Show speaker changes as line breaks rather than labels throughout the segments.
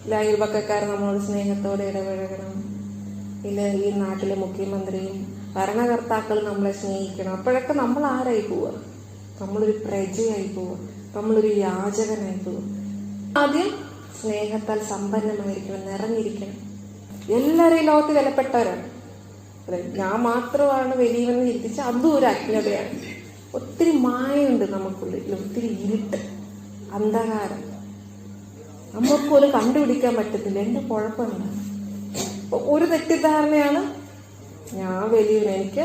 ഇല്ല അയൽപക്കക്കാർ നമ്മളോട് സ്നേഹത്തോടെ ഇടപഴകണം, ഇല്ല ഈ നാട്ടിലെ മുഖ്യമന്ത്രിയും ഭരണകർത്താക്കളും നമ്മളെ സ്നേഹിക്കണം. അപ്പോഴൊക്കെ നമ്മൾ ആരായി പോവുക? നമ്മളൊരു പ്രജയായി പോവുക, നമ്മളൊരു യാചകനായി പോവുക. ആദ്യം സ്നേഹത്താൽ സമ്പന്നമായിരിക്കണം, നിറഞ്ഞിരിക്കണം. എല്ലാവരും ഈ ലോകത്ത് വിലപ്പെട്ടവരാണ്. ഞാൻ മാത്രമാണ് വലിയവെന്ന് ചിന്തിച്ച അതും ഒരു അജ്ഞതയാണ്. ഒത്തിരി മായുണ്ട് നമുക്കുള്ളിൽ, ഒത്തിരി ഇരുട്ട്, അന്ധകാരം. നമുക്ക് പോലും കണ്ടുപിടിക്കാൻ പറ്റത്തില്ല എന്റെ കുഴപ്പമില്ല. ഒരു തെറ്റിദ്ധാരണയാണ് ഞാൻ വലിയവൻ, എനിക്ക്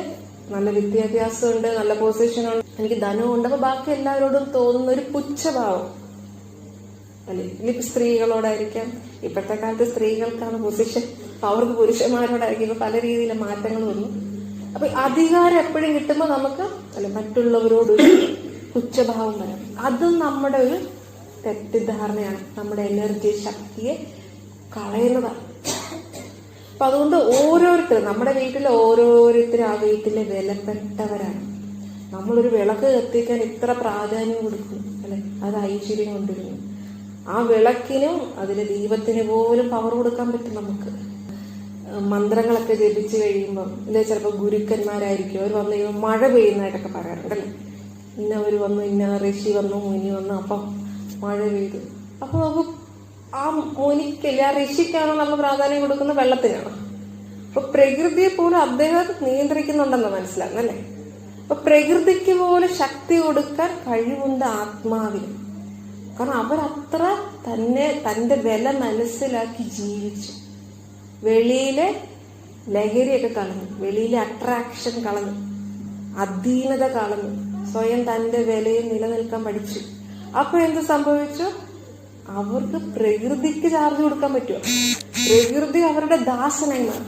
നല്ല വിദ്യാഭ്യാസമുണ്ട്, നല്ല പൊസിഷനുണ്ട്, എനിക്ക് ധനമുണ്ട്, അപ്പൊ ബാക്കി എല്ലാവരോടും തോന്നുന്ന ഒരു പുച്ഛഭാവം അല്ലെ. ഇനിയിപ്പോ സ്ത്രീകളോടായിരിക്കാം, ഇപ്പോഴത്തെ കാലത്ത് സ്ത്രീകൾക്കാണ് പൊസിഷൻ, അവർക്ക് പുരുഷന്മാരോടായിരിക്കും. ഇപ്പൊ പല രീതിയിലെ മാറ്റങ്ങൾ വന്നു. അപ്പൊ അധികാരം എപ്പോഴും കിട്ടുമ്പോ നമുക്ക് അല്ലെ മറ്റുള്ളവരോട് പുച്ഛഭാവം വരാം. അതും നമ്മുടെ ഒരു തെറ്റിദ്ധാരണയാണ്, നമ്മുടെ എനർജി ശക്തിയെ കളയുന്നതാണ്. അപ്പൊ അതുകൊണ്ട് ഓരോരുത്തരും നമ്മുടെ വീട്ടിലെ ഓരോരുത്തരും ആ വീട്ടിലെ വിലപ്പെട്ടവരാണ്. നമ്മളൊരു വിളക്ക് കത്തിക്കാൻ ഇത്ര പ്രാധാന്യം കൊടുക്കും അല്ലെ, അത് ഐശ്വര്യം കൊണ്ടിരുന്നു. ആ വിളക്കിനും അതിലെ ദീപത്തിന് പോലും പവർ കൊടുക്കാൻ പറ്റും നമുക്ക്. മന്ത്രങ്ങളൊക്കെ ജപിച്ചു കഴിയുമ്പം ഇല്ലേ, ചിലപ്പോൾ ഗുരുക്കന്മാരായിരിക്കും, അവർ വന്നു കഴിയുമ്പോൾ മഴ പെയ്യുന്നതായിട്ടൊക്കെ പറയാറുണ്ടല്ലേ. ഇന്നവർ വന്നു, ഇന്ന ഋഷി വന്നു, മുനി വന്നു, അപ്പം മഴ പെയ്തു. അപ്പൊ നമുക്ക് ആ മുനിക്കല്ല, ആ ഋഷിക്കാണോ നമ്മൾ പ്രാധാന്യം കൊടുക്കുന്ന വെള്ളത്തിനാണോ? അപ്പൊ പ്രകൃതിയെ പോലും അദ്ദേഹം നിയന്ത്രിക്കുന്നുണ്ടെന്ന് മനസ്സിലാകുന്നല്ലേ. അപ്പൊ പ്രകൃതിക്ക് പോലും ശക്തി കൊടുക്കാൻ കഴിവുണ്ട് ആത്മാവിന്. കാരണം അവരത്ര തന്റെ വില മനസ്സിലാക്കി ജീവിച്ചു. വെളിയിലെ ലഹരിയൊക്കെ കളഞ്ഞു, വെളിയിലെ അട്രാക്ഷൻ കളഞ്ഞു, അധീനത കളഞ്ഞു, സ്വയം തന്റെ വിലയിൽ നിലനിൽക്കാൻ പഠിച്ചു. അപ്പൊ എന്ത് സംഭവിച്ചു? അവർക്ക് പ്രകൃതിക്ക് ചാർജ് കൊടുക്കാൻ പറ്റുമോ? പ്രകൃതി അവരുടെ ദാസനായി മാറി.